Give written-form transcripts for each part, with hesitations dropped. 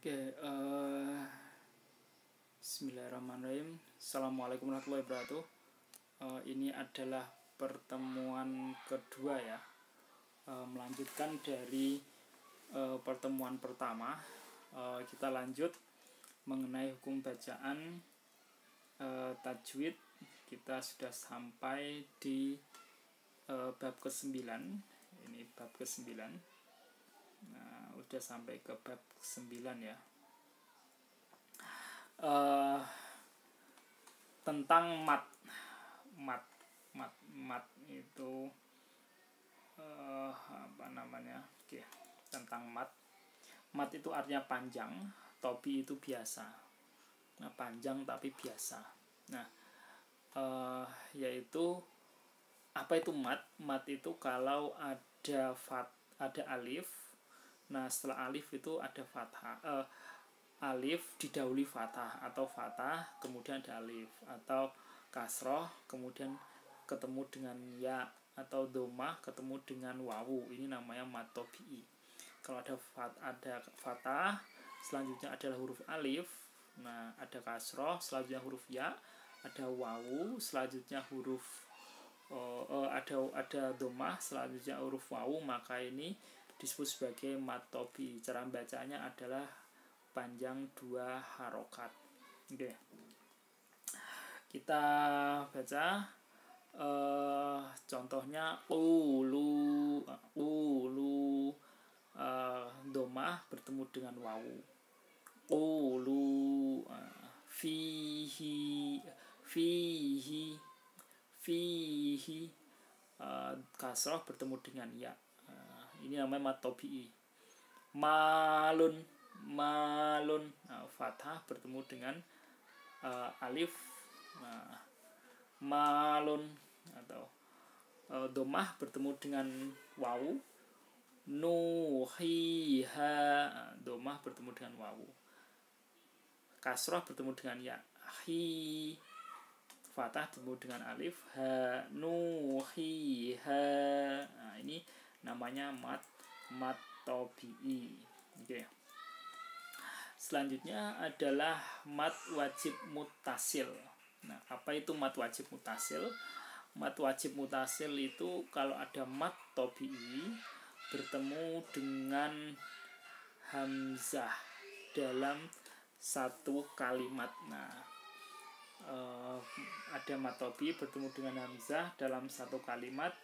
Oke, bismillahirrahmanirrahim. Assalamualaikum warahmatullahi wabarakatuh. Ini adalah pertemuan kedua ya, melanjutkan dari pertemuan pertama. Kita lanjut mengenai hukum bacaan tajwid. Kita sudah sampai di bab ke-9. Ini bab ke-9. Nah, udah sampai ke bab 9 ya. Tentang mat itu apa namanya? Oke, tentang mat itu artinya panjang, topi itu biasa. Nah, panjang tapi biasa. Nah, yaitu apa itu mat? Mat itu kalau ada alif. Nah, setelah alif itu ada fathah. Alif didahului fathah, atau fathah kemudian ada alif, atau kasroh kemudian ketemu dengan ya, atau domah ketemu dengan wawu. Ini namanya mat tobi'i. Kalau ada fathah, selanjutnya adalah huruf alif. Nah, ada kasroh, selanjutnya huruf ya, ada wawu, selanjutnya huruf ada domah, selanjutnya huruf wawu, maka ini disebut sebagai mat tobi. Cara bacanya adalah panjang 2 harokat. Oke. Kita baca contohnya ulu domah bertemu dengan wawu. Ulu fihi kasroh bertemu dengan ya. Ini namanya mat tobi'i. Malun fathah bertemu dengan alif. Malun atau domah bertemu dengan wawu. Nuhiha domah bertemu dengan wawu. Kasroh bertemu dengan ya. Hi fathah bertemu dengan alif. Ha nuhiha. Nah, ini namanya mat tobi'i. Oke. Selanjutnya adalah mat wajib mutasil. Nah, apa itu mat wajib mutasil? Mat wajib mutasil itu kalau ada mat tobi'i bertemu dengan hamzah dalam satu kalimat. Nah, ada mat tobi'i bertemu dengan hamzah dalam satu kalimat,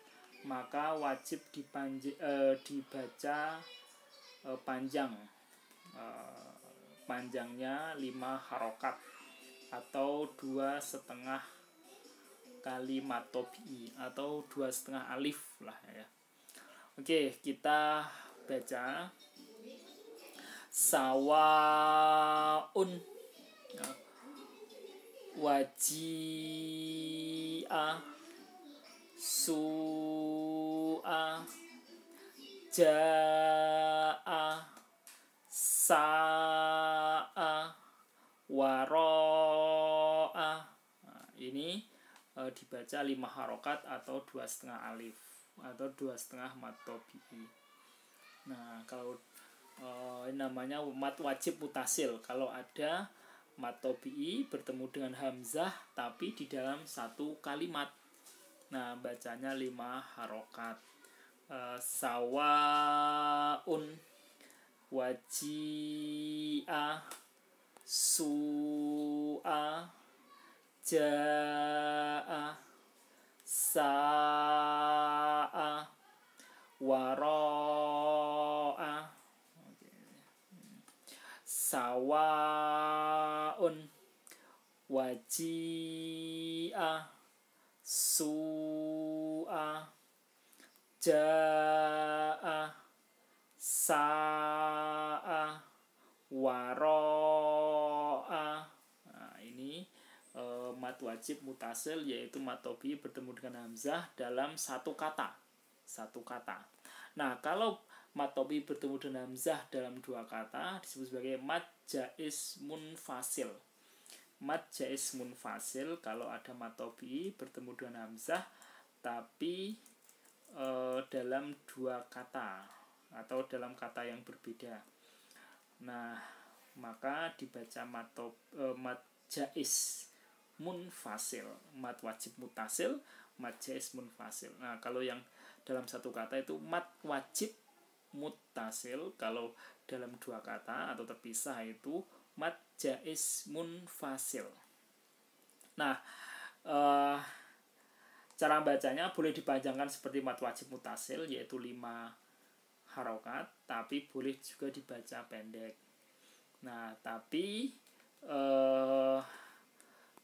maka wajib dibaca panjang. Panjangnya 5 harokat atau 2,5 kali mat tobi'i, atau 2,5 alif lah ya. Oke, kita baca sawaun waji'a su'a ja'a sa'a waro'a. Nah, ini dibaca 5 harokat atau 2,5 alif atau 2,5 mat tobi'i. Nah, kalau ini namanya mat wajib mutasil kalau ada mat tobi'i bertemu dengan hamzah tapi di dalam satu kalimat. Nah, bacanya 5 harokat. Sawaun waji'a su'a ja'a sa'a waro'a. Sawaun waji'a su'a ja'a sa'a waro'a. Nah, ini mat wajib mutasil, yaitu mat tobi'i bertemu dengan hamzah dalam satu kata. Nah, kalau mat tobi'i bertemu dengan hamzah dalam 2 kata disebut sebagai mat jaiz munfasil. Mat jaiz munfasil kalau ada mat tobi'i bertemu dengan hamzah tapi dalam 2 kata atau dalam kata yang berbeda. Nah, maka dibaca mat jaiz munfasil, mat wajib mutasil, mat jaiz munfasil. Nah, kalau yang dalam satu kata itu mat wajib mutasil, kalau dalam dua kata atau terpisah itu mat jaiz munfasil. Nah, cara bacanya boleh dipanjangkan seperti mat wajib mutasil, yaitu 5 harokat, tapi boleh juga dibaca pendek. Nah, tapi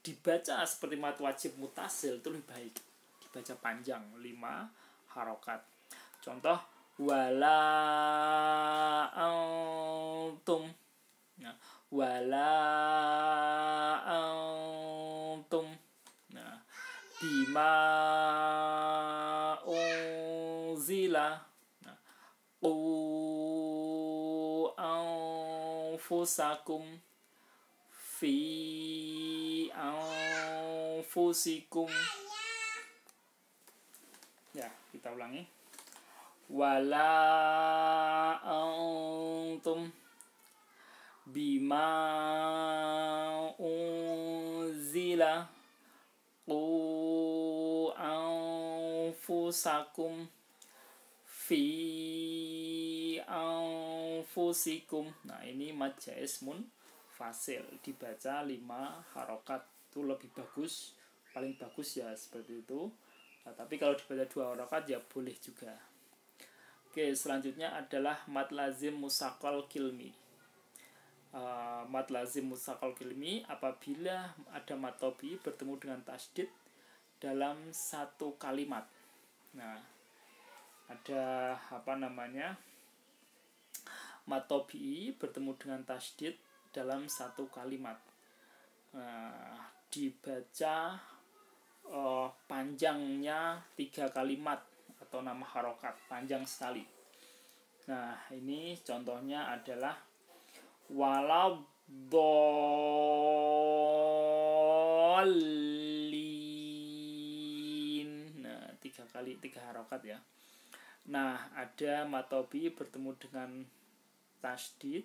dibaca seperti mat wajib mutasil itu lebih baik, dibaca panjang 5 harokat. Contoh wala antum. Nah, wala antum. Nah, bima unzila. Nah, qu anfusakum fi anfusikum. Ya, kita ulangi. Wala antum bima unzila qu anfusakum fi anfusikum. Nah, ini mad jaiz munfasil, dibaca 5 harokat itu lebih bagus, paling bagus ya seperti itu. Nah, tapi kalau dibaca 2 harokat ya boleh juga. Oke, selanjutnya adalah mad lazim musaqqal kilmi. Mad lazim musaqqal kilmi apabila ada mad tabii bertemu dengan tasydid dalam satu kalimat. Nah, ada mad tabii bertemu dengan tasydid dalam satu kalimat. Nah, dibaca panjangnya 3 kalimat atau 6 harokat, panjang sekali. Nah, ini contohnya adalah waladdallin. Nah, 3 harokat ya. Nah, ada mad tabii bertemu dengan tasydid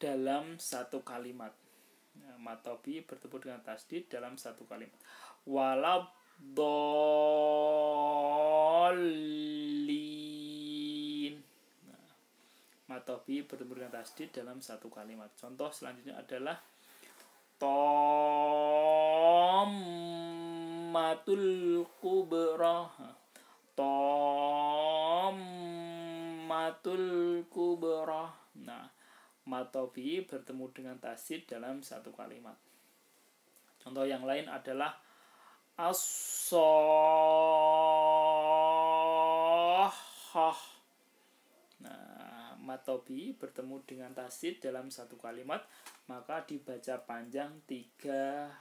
dalam satu kalimat. Nah, mad tabii bertemu dengan tasydid dalam satu kalimat. Waladdallin. Nah, mad tabii bertemu dengan tasydid dalam satu kalimat. Contoh selanjutnya adalah tammatul kubra. Tammatul kubra. Nah, mad tabii bertemu dengan tasydid dalam satu kalimat. Contoh yang lain adalah as-sohah. Nah, mad tabii bertemu dengan tasydid dalam satu kalimat, maka dibaca panjang 3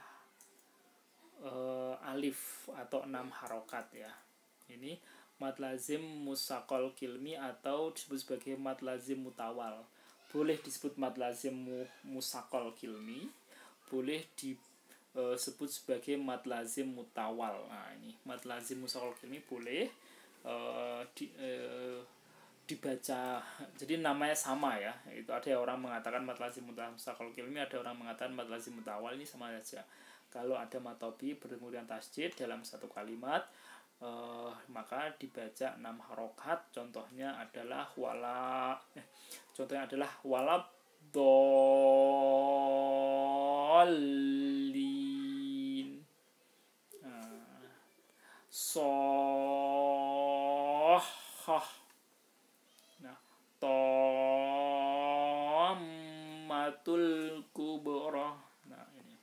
alif atau 6 harokat ya. Ini mad lazim musaqqal kilmi atau disebut sebagai mad lazim mutawal. Boleh disebut mad lazim musaqqal kilmi, boleh disebut sebagai mad lazim mutawal. Nah, ini mad lazim musaqqal kilmi boleh dibaca, jadi namanya sama ya. Itu ada orang mengatakan mad lazim musaqqal kilmi, ada orang mengatakan mad lazim mutawal, ini sama saja. Kalau ada mad tabii bertemu dengan tasydid dalam satu kalimat, maka dibaca 6 harokat. Contohnya adalah waladdallin. Sohah. Nah, tammatul kubra. Nah, ini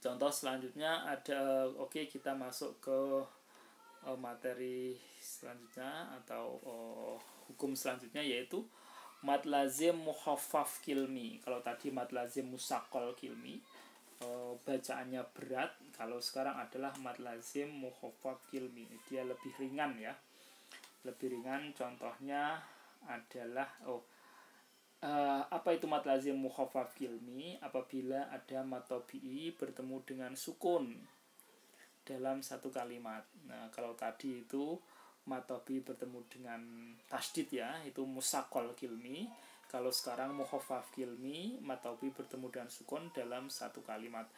contoh selanjutnya ada. Oke, kita masuk ke materi selanjutnya atau hukum selanjutnya, yaitu mad lazim mukhaffaf kilmi. Kalau tadi mad lazim musaqqal kilmi, bacaannya berat. Kalau sekarang adalah mad lazim mukhaffaf kilmi, dia lebih ringan ya, lebih ringan. Contohnya adalah apa itu mad lazim mukhaffaf kilmi? Apabila ada mad tabii bertemu dengan sukun dalam satu kalimat. Nah, kalau tadi itu mad tabii bertemu dengan tasydid ya, itu musaqqal kilmi. Kalau sekarang mukhaffaf kilmi, mat taubi bertemu dengan sukun dalam satu kalimat.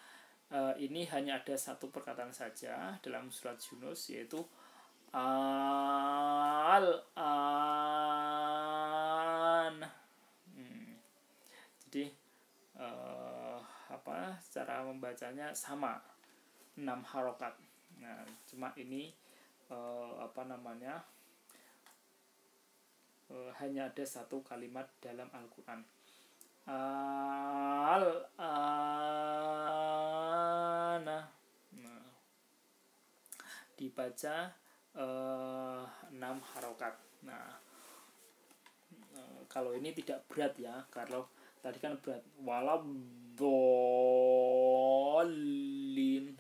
Ini hanya ada satu perkataan saja dalam surat Yunus, yaitu al-an. Jadi cara membacanya sama, 6 harokat. Nah, cuma ini hanya ada satu kalimat dalam Al-Quran. Al-ana. Nah, dibaca 6 harokat. Nah, kalau ini tidak berat ya, kalau tadi kan berat, waladhdallin.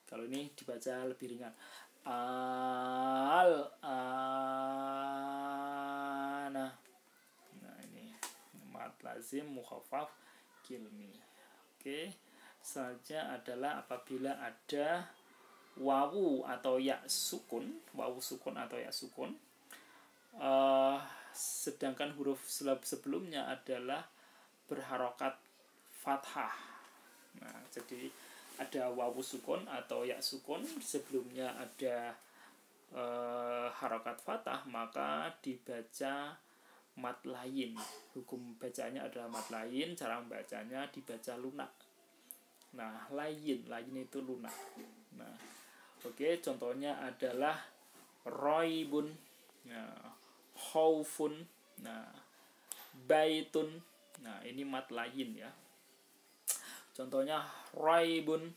Kalau ini dibaca lebih ringan, al-ana. Nah, ini mad lazim mukhaffaf kilmi. Oke, selanjutnya adalah apabila ada wawu atau ya sukun, sedangkan huruf sebelumnya adalah berharokat fathah. Nah, jadi ada wawu sukun atau ya sukun, sebelumnya ada harokat fathah, maka dibaca mat lain. Hukum bacanya adalah mat lain, cara membacanya dibaca lunak. Nah, lain itu lunak. Nah, oke, contohnya adalah roibun, nah, khaufun, nah, baitun. Nah, ini mat lain ya. Contohnya raibun,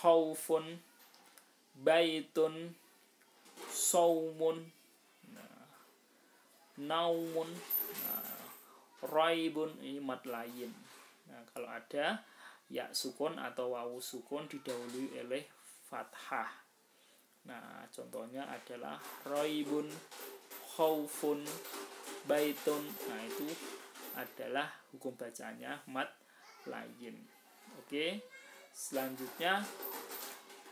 khaufun, baitun, saumun, nah, naumun. Nah, raibun ini mat lain. Nah, kalau ada ya sukun atau wawu sukun didahului oleh fathah. Nah, contohnya adalah raibun, khaufun, baitun. Nah, itu adalah hukum bacanya mat lain. Oke, selanjutnya,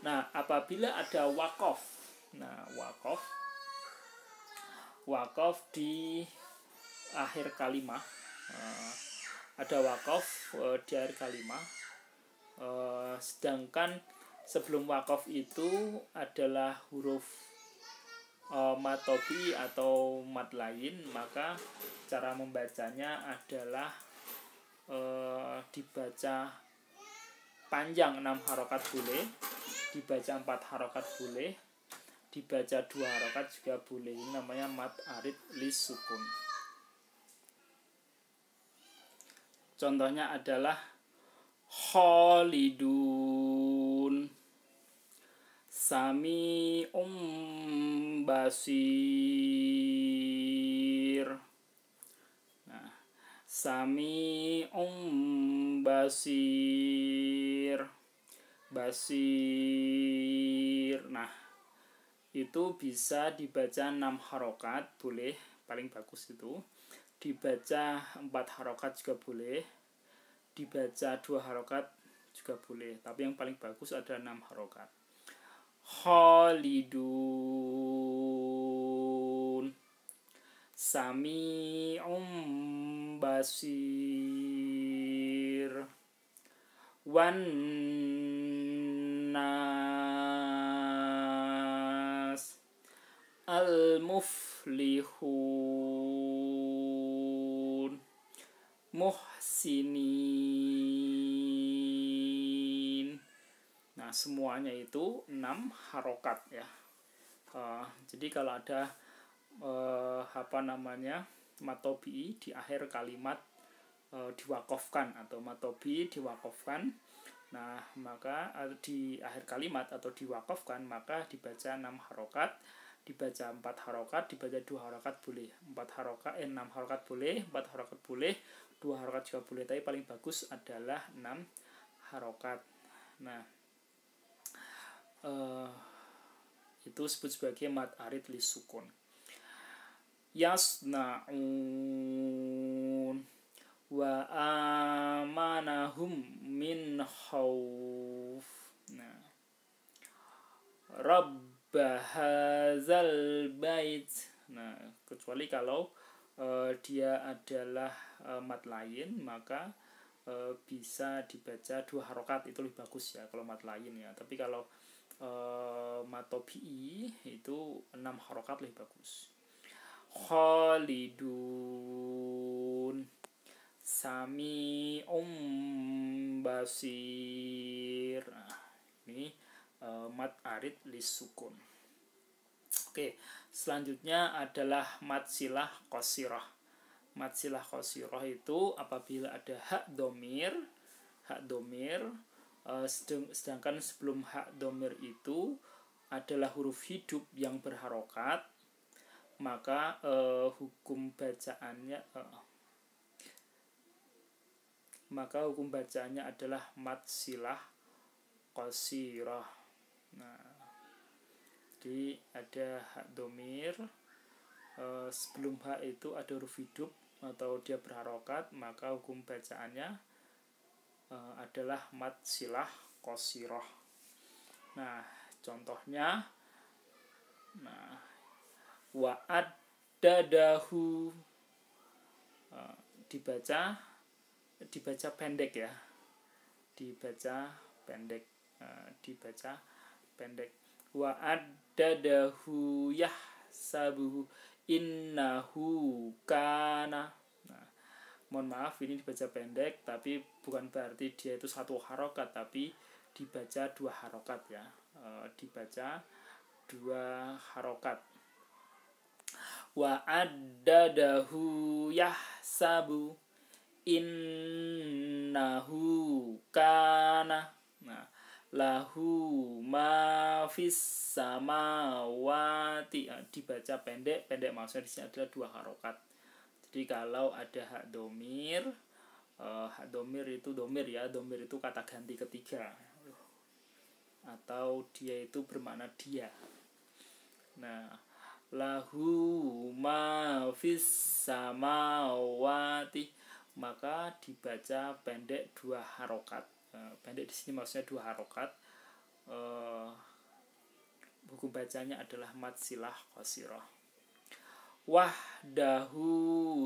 nah, apabila ada waqaf. Nah, waqaf di akhir kalimat, ada waqaf di akhir kalimat, sedangkan sebelum waqaf itu adalah huruf mat tobi atau mat lain, maka cara membacanya adalah dibaca panjang 6 harokat boleh, dibaca 4 harokat boleh, dibaca 2 harokat juga boleh. Ini namanya mat arid lis sukun. Contohnya adalah khalidun, sami'um basir. Nah, sami'um basir. Nah, itu bisa dibaca 6 harokat boleh, paling bagus itu. Dibaca 4 harokat juga boleh, dibaca 2 harokat juga boleh, tapi yang paling bagus ada 6 harokat. Khalidun, sami'um basir, wan nas, al-muflihun, muhsinin. Nah, semuanya itu 6 harokat ya. Jadi kalau ada matobi di akhir kalimat diwakofkan atau matobi diwakofkan, nah, maka di akhir kalimat atau diwakofkan, maka dibaca 6 harokat, dibaca 4 harokat, dibaca 2 harokat boleh, 6 harokat boleh, 4 harokat boleh, 2 harokat juga boleh, tapi paling bagus adalah 6 harokat. Nah, itu disebut sebagai mat arid lis sukun. Yasna'un wa amanahum min khauf. Nah, Rabb hadzal bait. Nah, kecuali kalau dia adalah mat lain, maka bisa dibaca 2 harokat, itu lebih bagus ya kalau mat lain ya. Tapi kalau mat tobi'i itu 6 harokat lebih bagus. Khalidun Sami'um Basir. Nah, ini mat arid lisukun. Oke, selanjutnya adalah mat silah qasirah. Mat silah qasirah itu apabila ada hak domir, sedangkan sebelum hak domir itu adalah huruf hidup yang berharokat, maka hukum bacaannya adalah mat silah qasirah. Nah, jadi ada hak domir, sebelum hak itu ada huruf hidup atau dia berharokat, maka hukum bacaannya adalah mat silah qasirah. Nah, contohnya, wa'addadahu dibaca pendek ya, dibaca pendek. Wa'addadahu yahsabuhu innahu kana. Nah, mohon maaf ini dibaca pendek, tapi bukan berarti dia itu 1 harokat, tapi dibaca 2 harokat ya. Dibaca 2 harokat. Wa'addadahu yahsabu innahu kana. Nah, lahu ma fis samawati, dibaca pendek maksudnya di sini adalah 2 harokat. Jadi kalau ada hak domir itu domir itu kata ganti ketiga atau dia itu bermakna dia. Nah, lahu ma fis samawati, maka dibaca pendek 2 harokat. Pendek di sini maksudnya 2 harokat. Hukum bacanya adalah mat silah qasirah. Wahdahu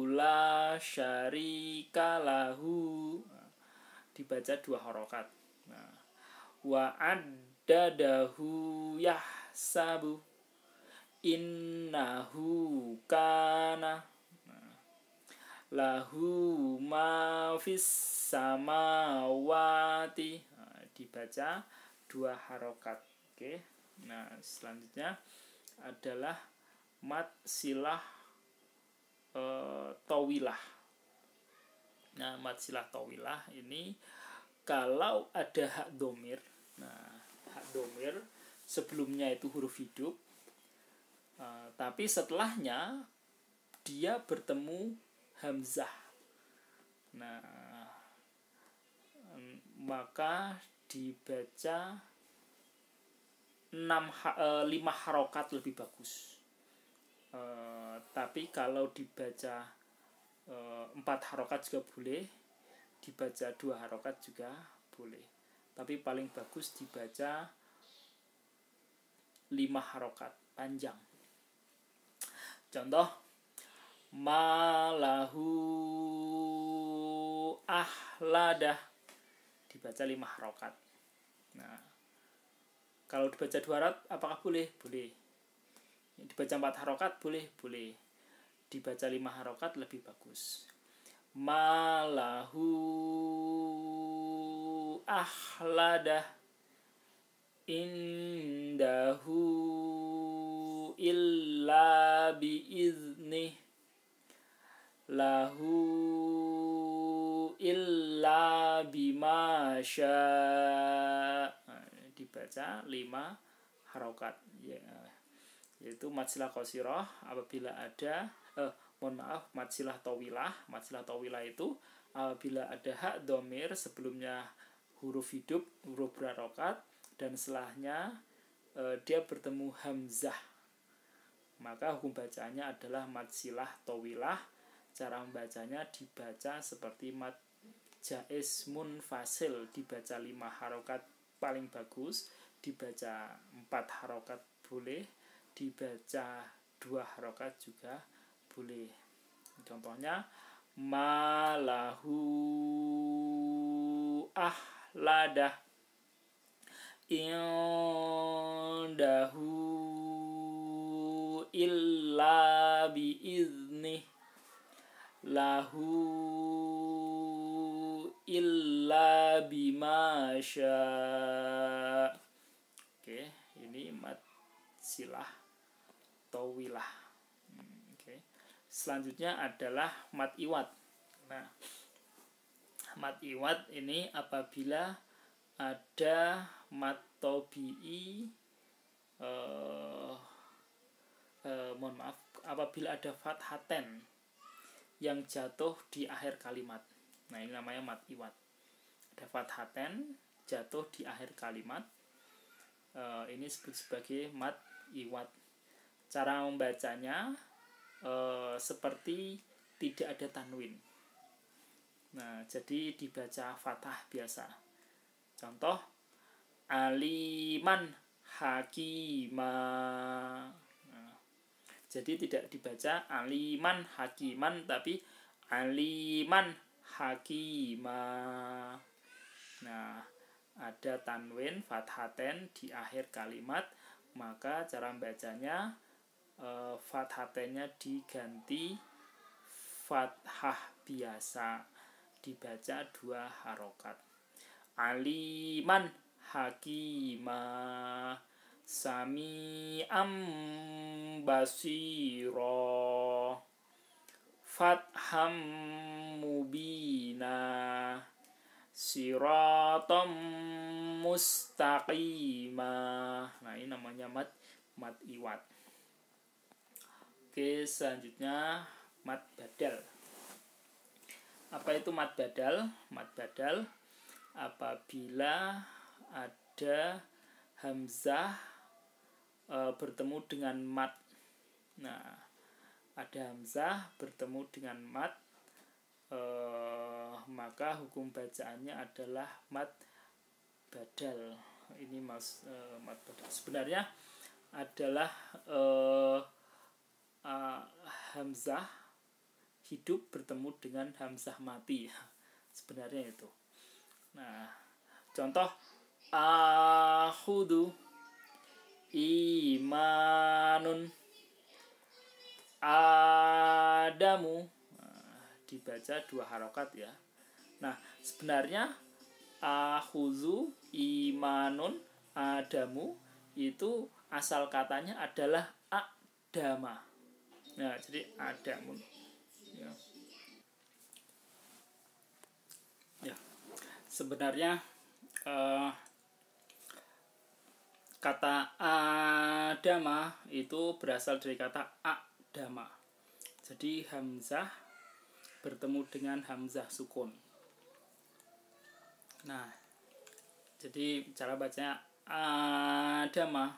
la syarika lahu, dibaca 2 harokat. Nah, wa'addadahu yahsabu innahu kana. Lahu ma fis samawati, dibaca 2 harokat. Oke. Nah, selanjutnya adalah mat silah tawilah. Nah, mat silah tawilah ini kalau ada hak domir. Nah, hak domir sebelumnya itu huruf hidup, tapi setelahnya dia bertemu hamzah. Nah, maka dibaca 5 harokat lebih bagus. Tapi kalau dibaca 4 harokat juga boleh, dibaca 2 harokat juga boleh. Tapi paling bagus dibaca 5 harokat panjang. Contoh, malahu ahladah, dibaca 5 harokat. Nah, kalau dibaca 2 harokat apakah boleh? Boleh. Dibaca 4 harokat boleh? Boleh. Dibaca 5 harokat lebih bagus. Malahu ahladah indahu illa biiznih lahu illa bima syaa. Dibaca 5 harokat ya, yaitu mat silah qasirah apabila ada mat silah tawilah. Mat silah tawilah itu apabila ada hak domir sebelumnya huruf hidup, huruf berharokat, dan setelahnya dia bertemu hamzah, maka hukum bacaannya adalah mat silah tawilah. Cara membacanya dibaca seperti mat jaiz munfasil, dibaca 5 harokat paling bagus, dibaca 4 harokat boleh, dibaca 2 harokat juga boleh. Contohnya malahu ahladah, indahu illa biiznih, lahu illa bima syaa. Oke, ini mad silah tawilah. Oke. Selanjutnya adalah mad iwad. Nah, mad iwad ini apabila ada mad tabi'i, mohon maaf, apabila ada fathaten yang jatuh di akhir kalimat. Nah, ini namanya mad iwad. Ada fathaten jatuh di akhir kalimat. Ini disebut sebagai mad iwad. Cara membacanya seperti tidak ada tanwin. Nah, jadi dibaca fathah biasa. Contoh aliman hakimah. Nah, jadi tidak dibaca aliman hakiman, tapi aliman hakimah. Nah, ada tanwin fathaten di akhir kalimat, maka cara membacanya fathatennya diganti fathah biasa, dibaca 2 harokat. Aliman hakimah sami'am basiro fatham mubina siratam mustaqimah. Nah, ini namanya mad iwad. Oke, selanjutnya mad badal. Apa itu mad badal? Mad badal apabila ada hamzah bertemu dengan mad. Nah, ada hamzah bertemu dengan mad, maka hukum bacaannya adalah mad badal. Ini mad badal sebenarnya adalah hamzah hidup bertemu dengan hamzah mati. Sebenarnya itu. Nah, contoh akhudu imanun adamu. Nah, dibaca 2 harokat ya. Nah, sebenarnya akhuzu imanun adamu itu asal katanya adalah adama. Nah, jadi adamun ya. Sebenarnya kata adama itu berasal dari kata adama. Jadi hamzah bertemu dengan hamzah sukun. Nah, jadi cara bacanya adama.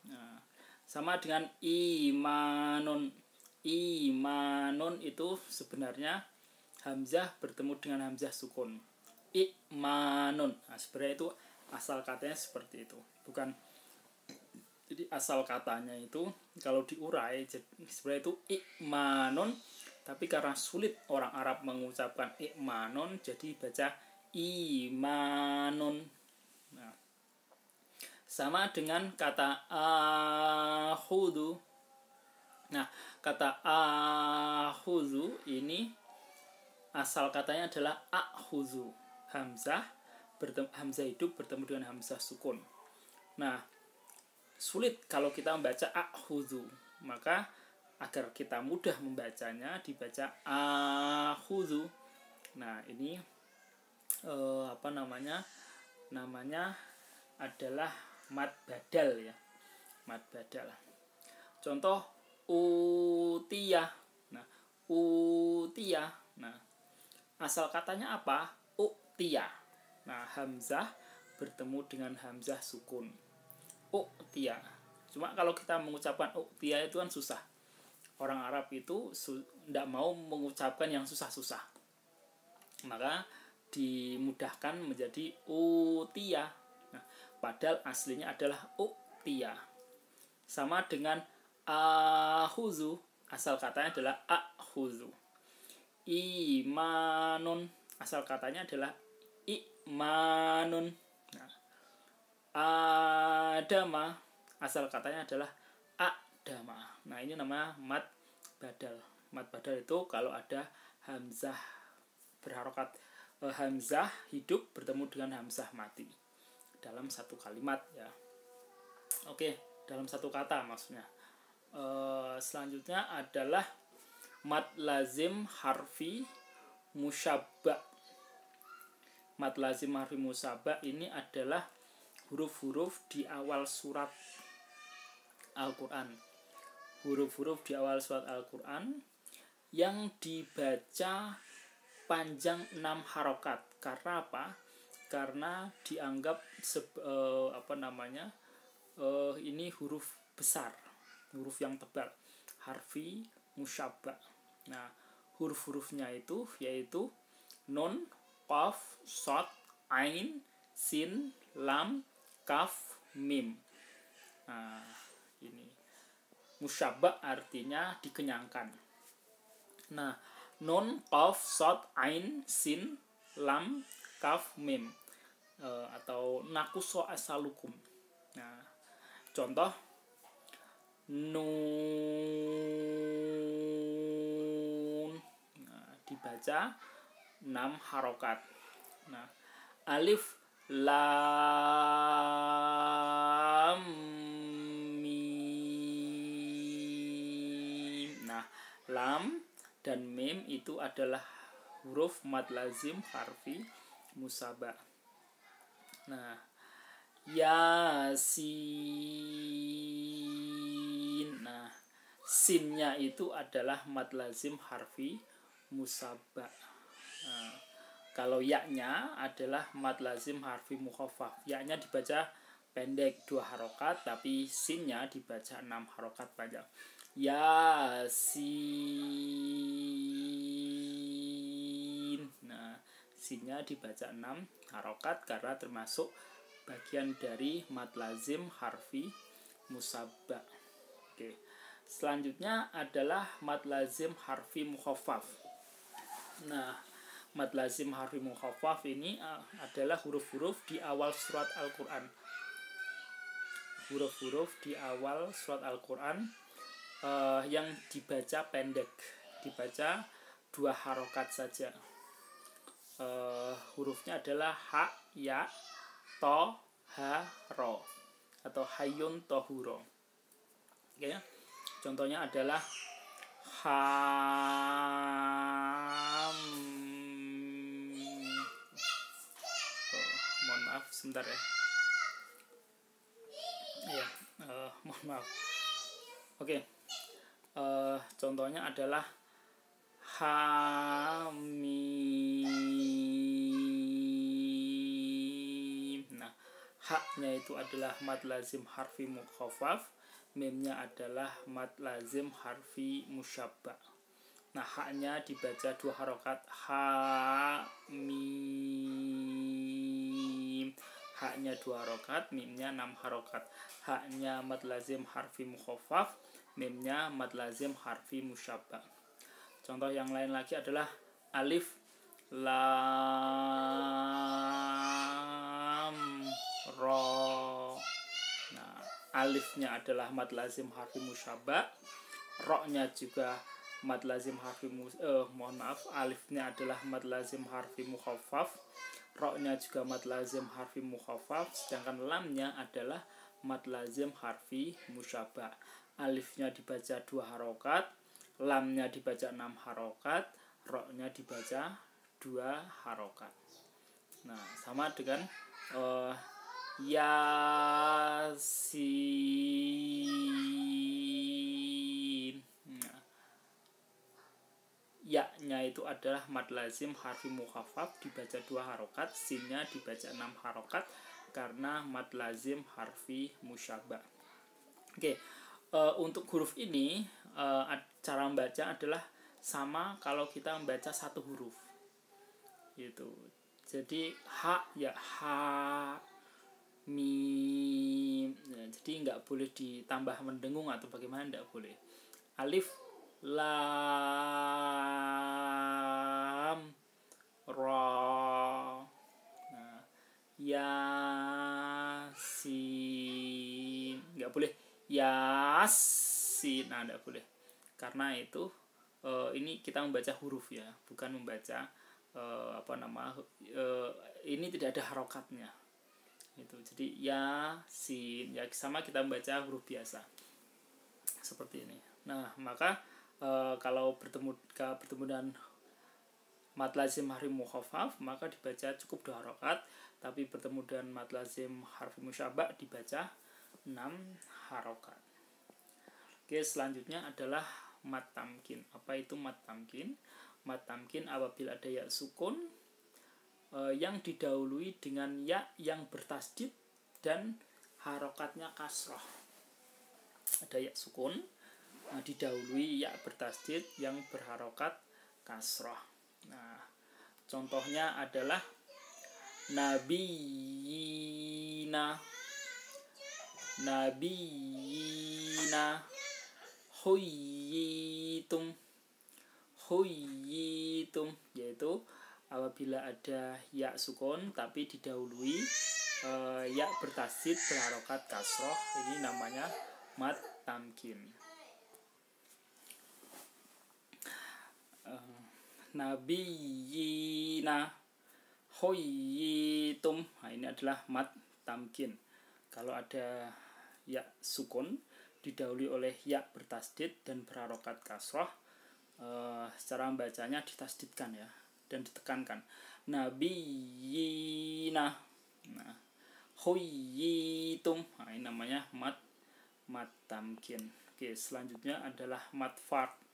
Nah, sama dengan imanun. Imanun itu sebenarnya hamzah bertemu dengan hamzah sukun. Imanun. Nah, sebenarnya itu asal katanya seperti itu. Bukan, jadi asal katanya itu kalau diurai sebenarnya itu imanun, tapi karena sulit orang Arab mengucapkan imanun, jadi baca imanun. Nah, sama dengan kata akhudu. Nah, kata akhudu ini asal katanya adalah akhuzu. Hamzah hidup bertemu dengan hamzah sukun. Nah, sulit kalau kita membaca akhuzu. Maka agar kita mudah membacanya dibaca akhuzu. Nah, ini namanya adalah mad badal ya. Mad badal. Contoh utiyah. Nah, utiyah. Nah, asal katanya apa? Uktiyah. Nah, hamzah bertemu dengan hamzah sukun. Uktiyah. Cuma kalau kita mengucapkan uktiyah itu kan susah. Orang Arab itu tidak mau mengucapkan yang susah-susah. Maka dimudahkan menjadi utiyah. Nah, padahal aslinya adalah uktiyah. Sama dengan akhuzu, asal katanya adalah khuzu. Imanun, asal katanya adalah imanun. Nah, adama, asal katanya adalah adama. Nah, ini namanya mad badal. Mad badal itu kalau ada hamzah berharokat, hamzah hidup bertemu dengan hamzah mati dalam satu kalimat ya. Oke, dalam satu kata maksudnya. Selanjutnya adalah mad lazim harfi musyabba. Mad lazim harfi musyabba ini adalah huruf-huruf di awal surat Al-Quran. Huruf-huruf di awal surat Al-Quran yang dibaca panjang 6 harokat. Karena apa? Karena dianggap ini huruf besar, huruf yang tebal, harfi musyabba. Nah, huruf-hurufnya itu yaitu nun, qaf, shad, ain, sin, lam, kaf, mim. Nah, ini musyabba artinya dikenyangkan. Nah, nun, qaf, shad, ain, sin, lam, kaf, mim, atau nakuso asalukum. Nah, contoh nun, nah, dibaca 6 harokat. Nah, alif lam mim. Nah, lam dan mim itu adalah huruf mad lazim harfi musyabba. Nah, yasin. Nah, sinnya itu adalah mad lazim harfi musyabba. Nah, kalau ya-nya adalah mad lazim harfi mukhaffaf. Ya-nya dibaca pendek 2 harokat, tapi sinnya dibaca 6 harokat panjang. Yasin. Nah, sinnya dibaca 6 harokat karena termasuk bagian dari mad lazim harfi musyabba. Oke. Selanjutnya adalah mad lazim harfi mukhaffaf. Nah, mad lazim harfi mukhaffaf ini adalah huruf-huruf di awal surat Al-Quran. Huruf-huruf di awal surat Al-Quran yang dibaca pendek, dibaca 2 harokat saja. Hurufnya adalah ha, ya, to, ha, ro, atau hayun tohuro. Oke, contohnya adalah mohon maaf sebentar ya. Mohon maaf. Oke, contohnya adalah hamim. Nah, haknya itu adalah mad lazim harfi mukhaffaf, mimnya adalah mad lazim harfi musyabba. Nah, haknya dibaca 2 harokat, ha mim. Haknya 2 harokat, mimnya 6 harokat. Haknya mad lazim harfi mukhaffaf, mimnya mad lazim harfi musyabba. Contoh yang lain lagi adalah alif lam ro. Nah, alifnya adalah mad lazim harfi musyabba, ro-nya juga mad lazim harfi alifnya adalah mad lazim harfi mukhaffaf, ro-nya juga mad lazim harfi mukhaffaf, sedangkan lamnya adalah mad lazim harfi musyabba. Alifnya dibaca 2 harokat, lamnya dibaca 6 harokat, ro-nya dibaca 2 harokat. Nah, sama dengan yasin. Nah, ya-nya itu adalah mad lazim harfi mukhaffaf, dibaca 2 harokat, sinnya dibaca 6 harokat karena mad lazim harfi musyabba. Oke, untuk huruf ini cara membaca adalah sama kalau kita membaca satu huruf gitu. Jadi ha ya ha, mim. Nah, jadi nggak boleh ditambah mendengung atau bagaimana, nggak boleh. Alif lam ra. Nah, yasin, nggak boleh yasin, nah nggak boleh, karena itu ini kita membaca huruf ya, bukan membaca ini tidak ada harokatnya itu. Jadi yasin ya sama kita membaca huruf biasa seperti ini. Nah maka kalau bertemu dengan mad lazim harfi mukhaffaf maka dibaca cukup 2 harokat, tapi bertemu dengan mad lazim harfi musyabba dibaca 6 harokat. Oke, selanjutnya adalah mad tamkin. Apa itu mad tamkin? Mad tamkin apabila ada ya sukun yang didahului dengan ya yang bertasdid dan harokatnya kasroh. Ada ya sukun didahului ya bertasdid yang berharokat kasroh. Nah, contohnya adalah nabiyina, huyitum, yaitu apabila ada ya sukun tapi didahului ya bertasdid berharokat kasroh, ini namanya mad tamkin. Nabiyina, huyitum, nah ini adalah mad tamkin. Kalau ada ya sukun didahului oleh ya bertasdid dan berharokat kasroh, secara membacanya ditasdidkan ya dan ditekankan. Nabiyina, nah, huyitum, nah ini namanya mad tamkin. Oke, selanjutnya adalah mad farq.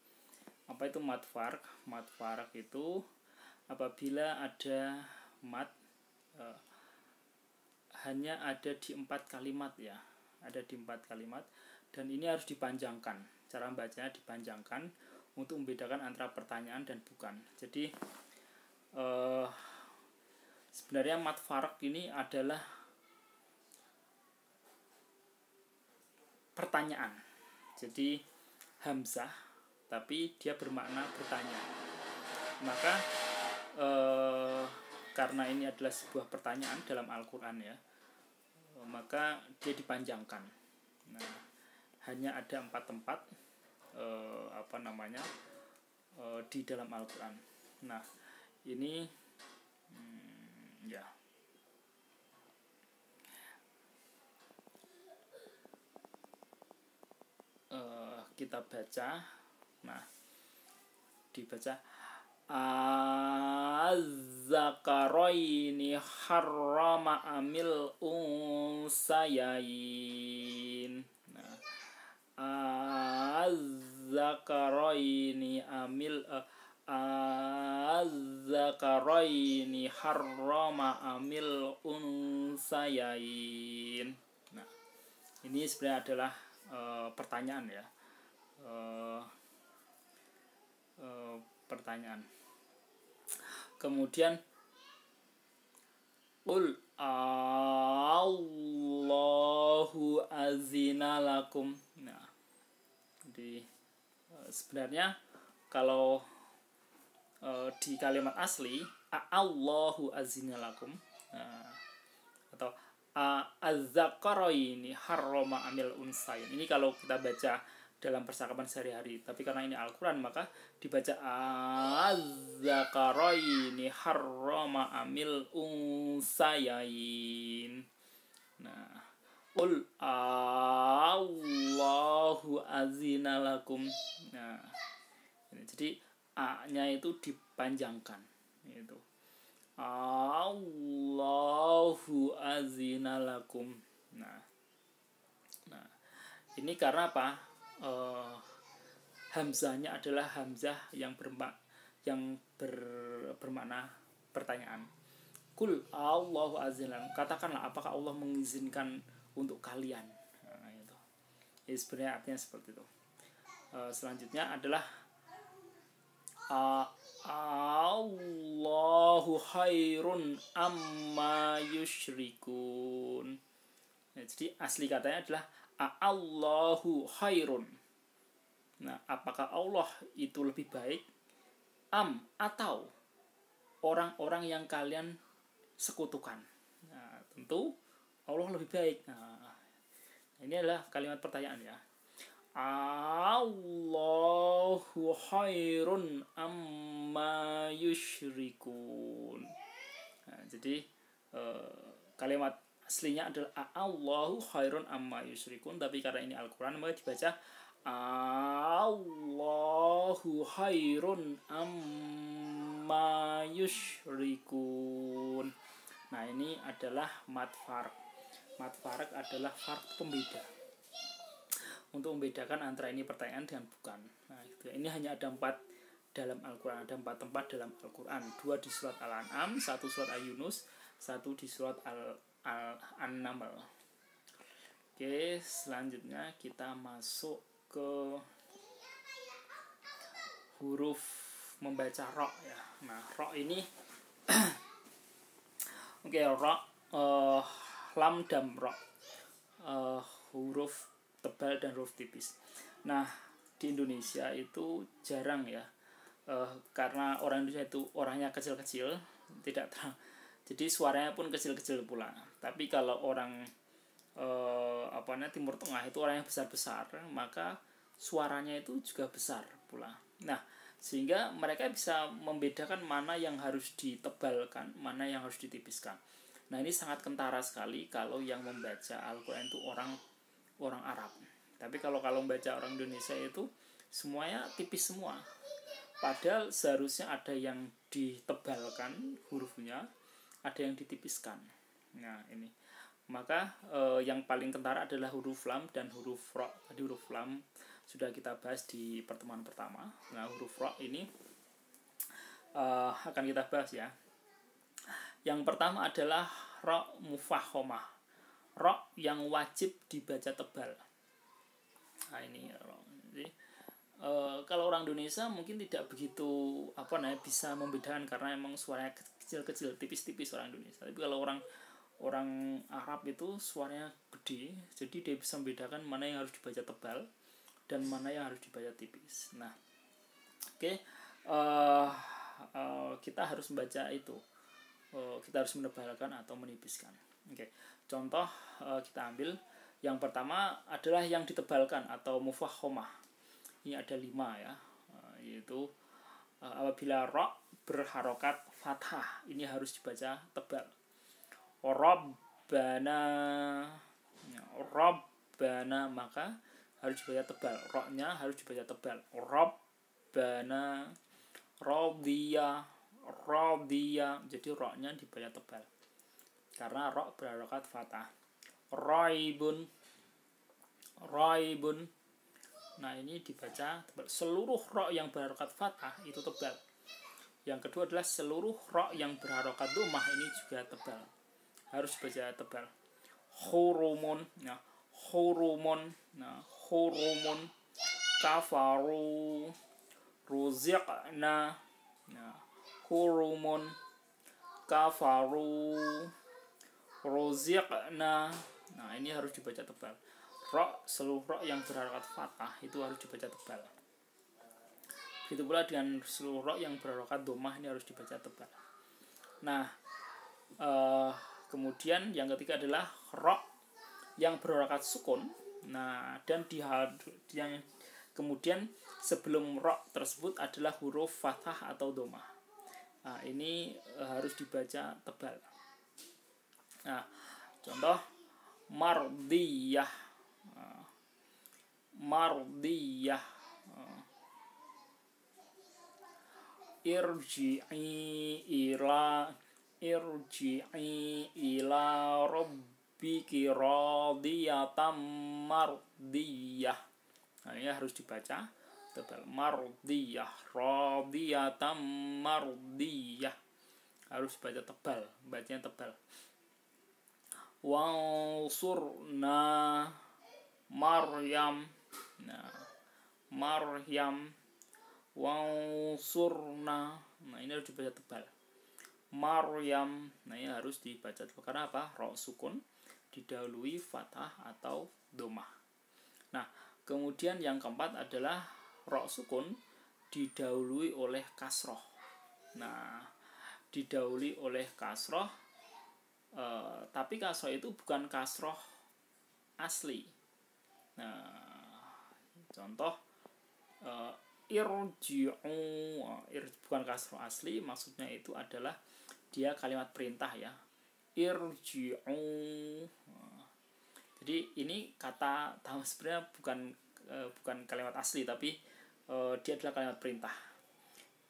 Apa itu mad farq? Mad farq itu apabila ada mad hanya ada di 4 kalimat ya, ada di 4 kalimat, dan ini harus dipanjangkan. Cara membacanya dipanjangkan untuk membedakan antara pertanyaan dan bukan. Jadi sebenarnya mad farq ini adalah pertanyaan. Jadi hamzah tapi dia bermakna bertanya. Maka karena ini adalah sebuah pertanyaan dalam Al-Quran ya, maka dia dipanjangkan. Nah, hanya ada 4 tempat di dalam Al-Quran. Nah, ini ya. Kita baca. Nah, dibaca az-zakaraini harrama amil unsayain. Nah, az-zakaraini az-zakaraini harrama amil unsayain. Nah, ini sebenarnya adalah pertanyaan ya. Pertanyaan. Kemudian qul Allahu azina lakum. Nah, jadi sebenarnya kalau di kalimat asli Allahu azina lakum, atau az-zakaraini harrama amil unsayin. Ini kalau kita baca dalam percakapan sehari-hari, tapi karena ini Al-Quran maka dibaca az-zakaraini harrama amil unsayain. Nah, qul Allahu azina lakum. Nah, ini jadi a-nya itu dipanjangkan itu. Allahu azina lakum. Nah, ini karena apa? Hamzahnya adalah hamzah yang bermakna pertanyaan. Kul Allahu azina, katakanlah apakah Allah mengizinkan untuk kalian. Nah, itu. Jadi sebenarnya artinya seperti itu. Selanjutnya adalah Allahu khairun amma yusyrikun. Nah, jadi asli katanya adalah Allahu khairun. Nah, apakah Allah itu lebih baik atau orang-orang yang kalian sekutukan? Nah, tentu Allah lebih baik. Nah, ini adalah kalimat pertanyaan ya. Allahu khairun amma yusyrikun. Nah, jadi kalimat aslinya adalah Allahu khairun amma yusyrikun, tapi karena ini Al-Quran maka dibaca Allahu khairun amma yusyrikun. Nah, ini adalah mad farq. Mad farq adalah farq pembeda untuk membedakan antara ini pertanyaan dengan bukan. Nah, itu. Ini hanya ada 4 dalam Al-Quran, ada 4 tempat dalam Al-Quran, 2 di surat Al-An'am, 1 surat Al-Yunus, 1 di surat An-Naml. Oke, selanjutnya kita masuk ke huruf membaca ro ya. Nah, ro ini oke, ro, lam dam ro, huruf tebal dan huruf tipis. Nah, di Indonesia itu jarang ya, karena orang Indonesia itu orangnya kecil-kecil, tidak terang, jadi suaranya pun kecil-kecil pula. Tapi kalau orang Timur Tengah itu orangnya besar-besar, maka suaranya itu juga besar pula. Nah, sehingga mereka bisa membedakan mana yang harus ditebalkan, mana yang harus ditipiskan. Nah, ini sangat kentara sekali kalau yang membaca Al-Quran itu orang Arab. Tapi kalau membaca orang Indonesia itu semuanya tipis semua. Padahal seharusnya ada yang ditebalkan hurufnya, ada yang ditipiskan. Nah, ini. Maka yang paling kentara adalah huruf lam dan huruf ro. Tadi huruf lam sudah kita bahas di pertemuan pertama. Nah, huruf ro ini akan kita bahas ya. Yang pertama adalah ro mufahomah, ro yang wajib dibaca tebal. Nah, ini ro. Jadi kalau orang Indonesia mungkin tidak begitu bisa membedakan karena emang suaranya kecil-kecil, tipis-tipis orang Indonesia. Tapi kalau orang Arab itu suaranya gede, jadi dia bisa membedakan mana yang harus dibaca tebal dan mana yang harus dibaca tipis. Nah, oke, kita harus membaca itu, kita harus menebalkan atau menipiskan. Oke, contoh kita ambil yang pertama adalah yang ditebalkan atau mufahomah. Ini ada 5 ya, yaitu apabila ro berharokat fathah, ini harus dibaca tebal. Rabbana, maka harus dibaca tebal. Ro-nya harus dibaca tebal. Rabbana, radhiya, jadi ro-nya dibaca tebal karena ro berharokat fathah. Raibun, nah ini dibaca tebal. Seluruh ro yang berharokat fathah itu tebal. Yang kedua adalah seluruh ro yang berharokat dhammah, ini juga tebal, harus baca tebal. Hurumun, nah hurumun, kafaru, ruziqna, nah hurumun, kafaru, ruziqna. Nah, ini harus dibaca tebal. Seluruh ro yang berharokat fathah itu harus dibaca tebal. Begitu pula dengan seluruh ro yang berharokat dhammah, ini harus dibaca tebal. Nah, kemudian yang ketiga adalah ro yang berharokat sukun. Nah, dan yang kemudian sebelum ro tersebut adalah huruf fathah atau dhammah. Nah, ini harus dibaca tebal. Nah, contoh mardiyah, irji'i ila rabbiki radiyatan mardiyah. Nah, ini harus dibaca tebal. Mardiyah, radiyatan mardiyah, harus baca tebal, bacanya tebal. Wansurna, Maryam, nah Maryam, wansurna, nah ini harus dibaca tebal. Maryam, nah ini harus dibaca tebal karena apa? Ro sukun didahului fathah atau dhammah. Nah, kemudian yang keempat adalah ro sukun didahului oleh kasroh. Nah, didahului oleh kasroh, tapi kasroh itu bukan kasroh asli. Nah, contoh irji'u, bukan kasroh asli, maksudnya itu adalah dia kalimat perintah ya. Irji'u. Jadi ini kata sebenarnya bukan kalimat asli, tapi dia adalah kalimat perintah.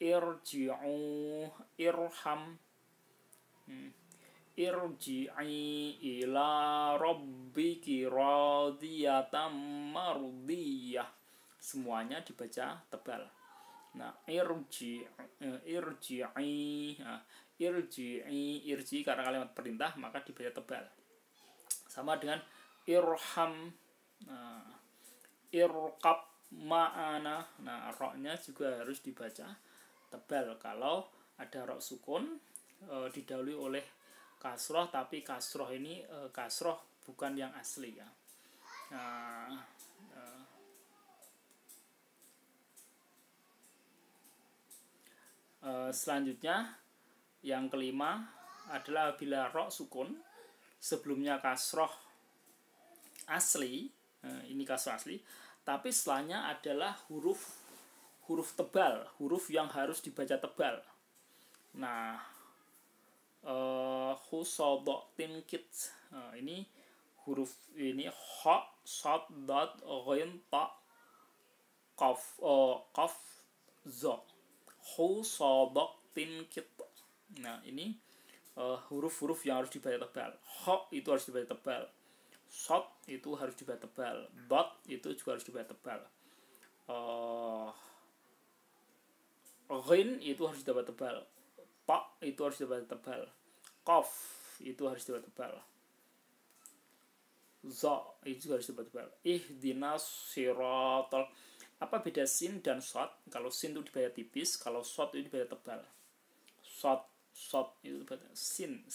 Irji'u, irham, irji'i ila rabbiki radiyatan mardiyah. Semuanya dibaca tebal. Nah, irji'i, irji karena kalimat perintah maka dibaca tebal. Sama dengan irham, irqab ma'ana. Nah, roknya juga harus dibaca tebal kalau ada rok sukun didahului oleh kasroh, tapi kasroh ini kasroh bukan yang asli ya. Selanjutnya yang kelima adalah bila rok sukun sebelumnya kasroh asli, ini kasroh asli, tapi setelahnya adalah huruf tebal, huruf yang harus dibaca tebal. Nah, khusodok tinkit, ini huruf ini ha, shad, dad, ghin, ta, qaf, za. Khusodok tinkit. Nah, ini huruf-huruf yang harus dibaca tebal. Ha itu harus dibaca tebal. Shad itu harus dibaca tebal. Dad itu juga harus dibaca tebal. Ghin itu harus dibaca tebal. Ta itu harus dibaca tebal. Qaf itu harus dibaca tebal. Za itu juga harus dibaca tebal. Ihdinas siratal. Apa beda sin dan shad? Kalau sin itu dibaca tipis, kalau shad itu dibaca tebal. Shad itu dibaca sin.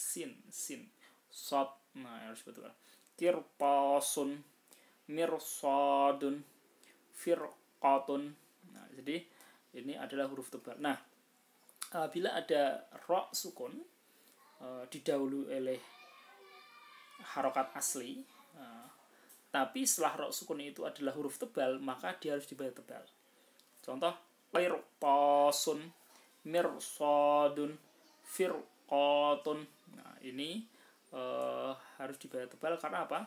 Shad, nah harus dibaca tebal. Kirtasun, mirsadun, firqatun. Nah, jadi ini adalah huruf tebal. Nah, bila ada ro sukun didahului oleh harokat asli, tapi setelah ro sukun itu adalah huruf tebal, maka dia harus dibaca tebal. Contoh, qirtasun, mirsadun, firqatun. Nah, ini harus dibaca tebal karena apa?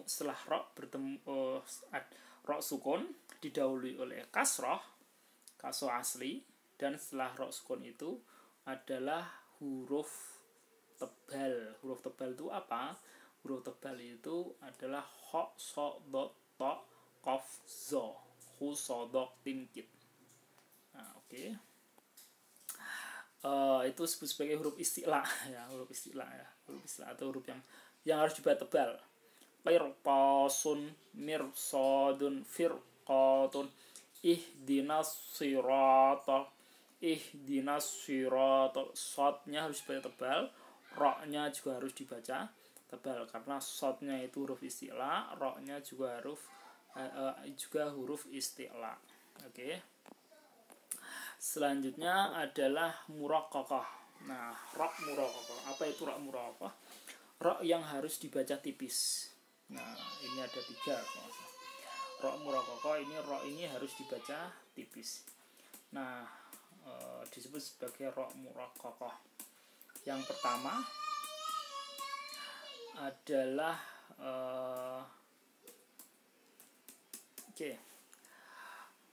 Setelah ro sukun didahului oleh kasroh asli, dan setelah ro sukun itu adalah huruf tebal. Huruf tebal itu apa? Huruf tebal itu adalah ha, so, do, to, qaf, zo, hu, so, do, tinkit. Nah, oke. Itu disebut sebagai huruf istilah ya, huruf istilah atau huruf yang harus dibaca tebal. Qirtasun, mirsadun, firqatun, ihdinas siratal. Shadnya harus dibaca tebal, ro-nya juga harus dibaca tebal karena shadnya itu huruf istilah, ro-nya juga huruf istilah. Oke. Selanjutnya adalah muraqqaqah. Nah, ro muraqqaqah. Apa itu ro muraqqaqah? Ro yang harus dibaca tipis. Nah, ini ada 3. Ro muraqqaqah ini harus dibaca tipis. Nah, disebut sebagai ro muraqqaqah. Yang pertama adalah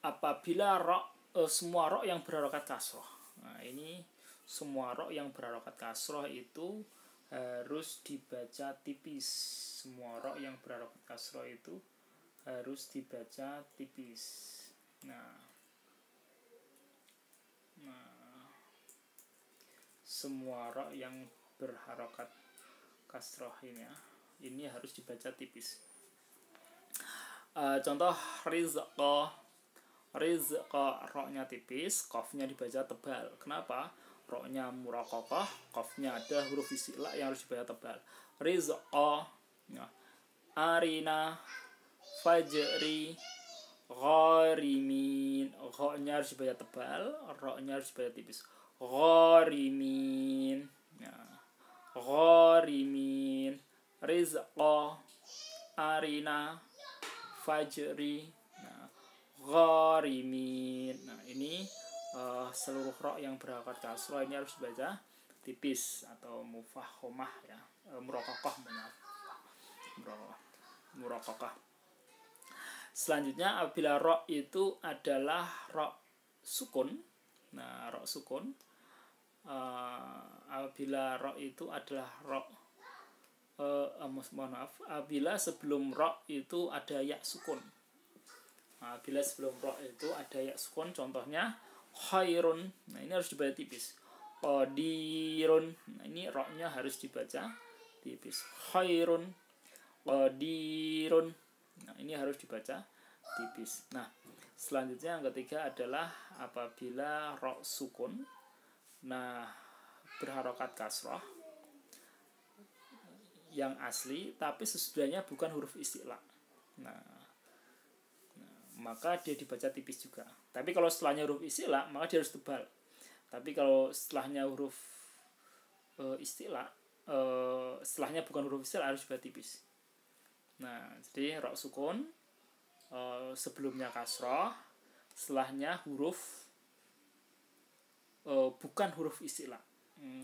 apabila semua ro yang berharokat kasroh. Nah, ini semua ro yang berharokat kasroh itu harus dibaca tipis. Semua ro yang berharokat kasroh itu harus dibaca tipis. Nah, semua ro yang berharokat kasroh ini harus dibaca tipis. Contoh rizqa, ro-nya tipis, qaf-nya dibaca tebal. Kenapa? Ro-nya muraqqaqah, qaf-nya ada huruf istilah yang harus dibaca tebal. Rizqa, arina, fajri, gharimin. Ro-nya harus dibaca tebal, ro-nya harus dibaca tipis. Gharimin. Nah, gharimin. Rizqa, arina, fajri. Nah, gharimin. Nah, ini seluruh ro yang berharokat kasroh ini harus dibaca tipis atau mufahomah ya, muraqaqah, muraqaqah. Selanjutnya apabila ro itu adalah ro sukun. Nah, ro sukun, apabila ro itu adalah ro mohon maaf, apabila sebelum ro itu ada ya sukun. Apabila sebelum ro itu ada ya sukun, contohnya khairun. Nah, ini harus dibaca tipis. Qadirun. Nah, ini ro-nya harus dibaca tipis. Khairun, qadirun. Nah, ini harus dibaca tipis. Nah, selanjutnya yang ketiga adalah apabila ro sukun, nah berharokat kasroh yang asli, tapi sesudahnya bukan huruf isti'la. Nah, maka dia dibaca tipis juga. Tapi kalau setelahnya huruf isti'la, maka dia harus tebal. Tapi kalau setelahnya huruf isti'la, setelahnya bukan huruf isti'la, harus dibaca tipis. Nah, jadi ro sukun, sebelumnya kasroh, setelahnya huruf bukan huruf isti'la.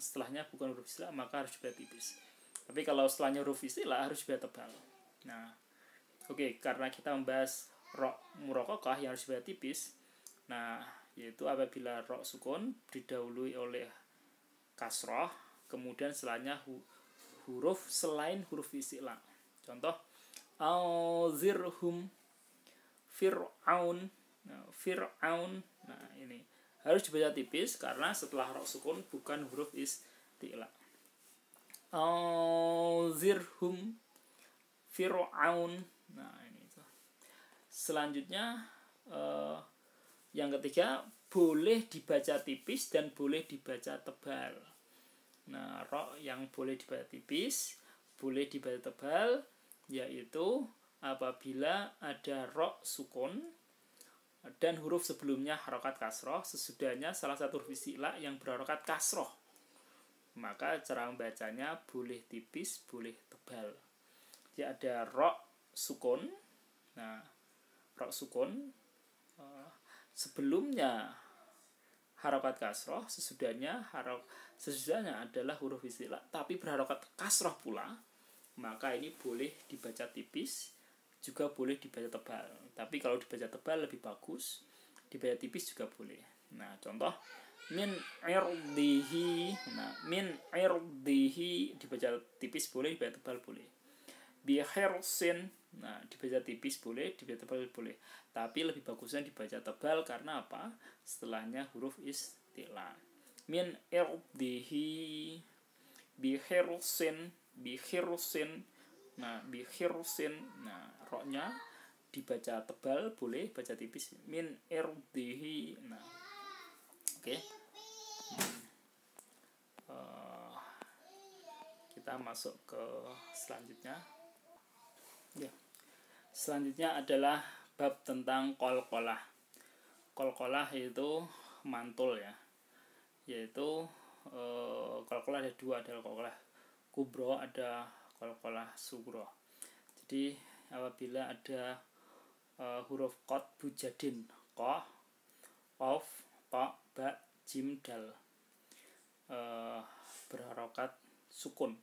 Setelahnya bukan huruf isti'la, maka harus dibaca tipis. Tapi kalau setelahnya huruf isti'la, harus dibaca tebal. Nah, oke, karena kita membahas ro muraqaqah yang harus dibaca tipis, nah yaitu apabila ro sukun didahului oleh kasroh, kemudian setelahnya huruf selain huruf isti'la. Contoh, auzirhum, fir'aun. Nah, fir'aun, nah ini harus dibaca tipis karena setelah ro sukun bukan huruf isti'la. Auzirhum, fir'aun. Nah, ini itu. Selanjutnya yang ketiga, boleh dibaca tipis dan boleh dibaca tebal. Nah, ro yang boleh dibaca tipis, boleh dibaca tebal, yaitu apabila ada ro sukun dan huruf sebelumnya harokat kasroh, sesudahnya salah satu huruf isti'la yang berharokat kasroh, maka cara membacanya boleh tipis, boleh tebal. Jadi ada ro sukun. Nah, ro sukun sebelumnya harokat kasroh, sesudahnya adalah huruf isti'la tapi berharokat kasroh pula, maka ini boleh dibaca tipis, juga boleh dibaca tebal. Tapi kalau dibaca tebal lebih bagus, dibaca tipis juga boleh. Nah, contoh min irdihi. Nah, min irdihi dibaca tipis boleh, dibaca tebal boleh. Bi khirsin, nah dibaca tipis boleh, dibaca tebal boleh. Tapi lebih bagusnya dibaca tebal karena apa? Setelahnya huruf isti'la. Min irdihi, bi khirsin, bi khirsin. Nah, bi khirsin, nah ro-nya dibaca tebal boleh, baca tipis. Min irdihi. Nah, oke. Kita masuk ke selanjutnya. Ya. Selanjutnya adalah bab tentang qalqalah. Qalqalah itu mantul ya. Yaitu qalqalah ada dua, ada qalqalah kubro, ada qalqalah sugro. Jadi apabila ada huruf qad bujadin, qaf, qaf, ta, ba, jim, dal, berharokat sukun,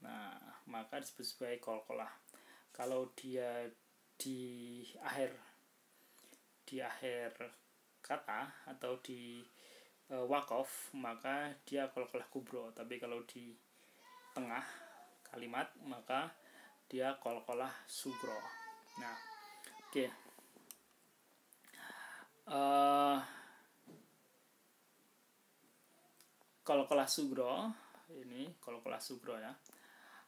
nah maka disebut sebagai qalqalah. Kalau dia di akhir kata atau di waqaf, maka dia qalqalah kubro. Tapi kalau di tengah kalimat, maka dia qalqalah sugro. Nah, oke. Qalqalah sugro, ini qalqalah sugro ya.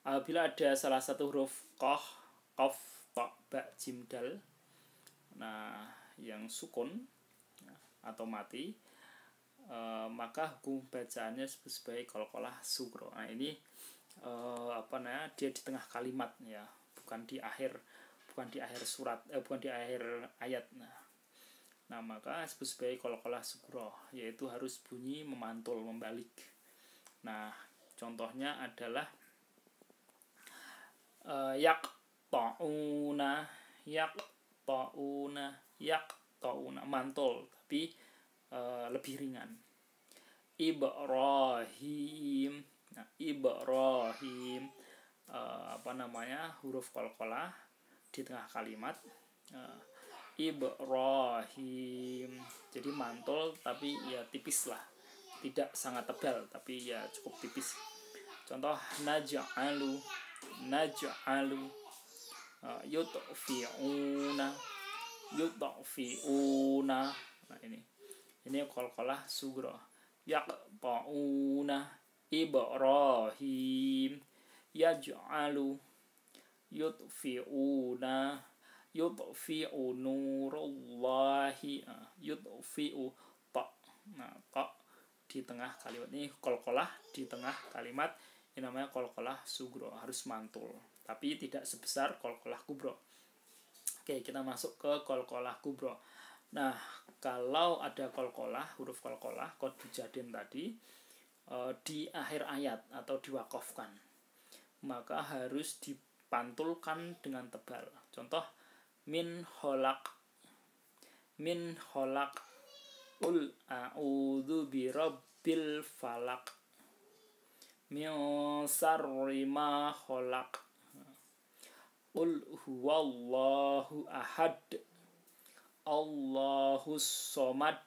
Apabila ada salah satu huruf qaf, ta, ba, jim, dal, nah yang sukun atau mati, maka hukum bacaannya disebut sebagai qalqalah sugro. Nah, ini dia di tengah kalimat ya, bukan di akhir bukan di akhir surat, bukan di akhir ayat. Nah maka disebut sebagai qalqalah sughra, yaitu harus bunyi memantul, membalik. Nah contohnya adalah yaqta'una, mantul tapi lebih ringan. Ibrahim. Nah, Ibrahim huruf qalqalah di tengah kalimat. Ibrahim. Jadi mantul tapi ya tipis lah. Tidak sangat tebal tapi ya cukup tipis. Contoh naj'alu, yutfi'una. Nah ini qalqalah sughra. Yaqta'una, Ibrahim, yaj'alu, yutfi'u nurullahi, yutfi'u ta. Nah ta di tengah kalimat ini, qalqalah di tengah kalimat ini namanya qalqalah sughra, harus mantul tapi tidak sebesar qalqalah kubra. Oke, kita masuk ke qalqalah kubra. Nah kalau ada qalqalah, huruf qalqalah qad jadin tadi di akhir ayat atau diwaqafkan, maka harus dipantulkan dengan tebal. Contoh min khalaq, qul a'udzu birabbil falaq, min syarri ma khalaq, qul huwallahu ahad, Allahus somad,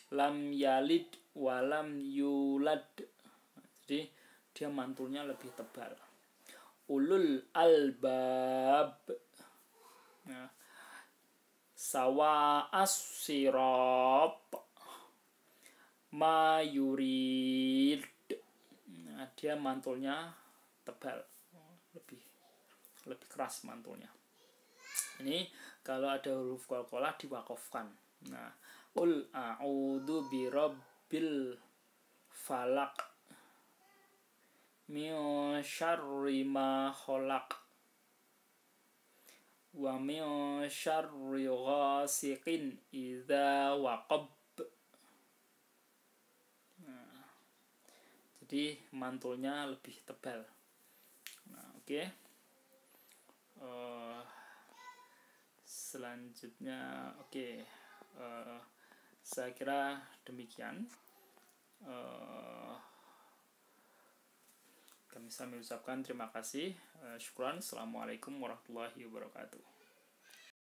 lam yalid walam yulad. Jadi dia mantulnya lebih tebal. Ulul albab, nah, sawa as-sirat ma yurid. Nah, dia mantulnya tebal, lebih keras mantulnya. Ini kalau ada huruf qalqalah diwaqafkan. Nah, qul a'udzu birabbil falaq, min syarri ma khalaq, wa min syarri ghasiqin idza waqab. Nah, jadi mantulnya lebih tebal. Nah, oke. Selanjutnya saya kira demikian. Kami mengucapkan terima kasih. Syukran. Assalamualaikum warahmatullahi wabarakatuh.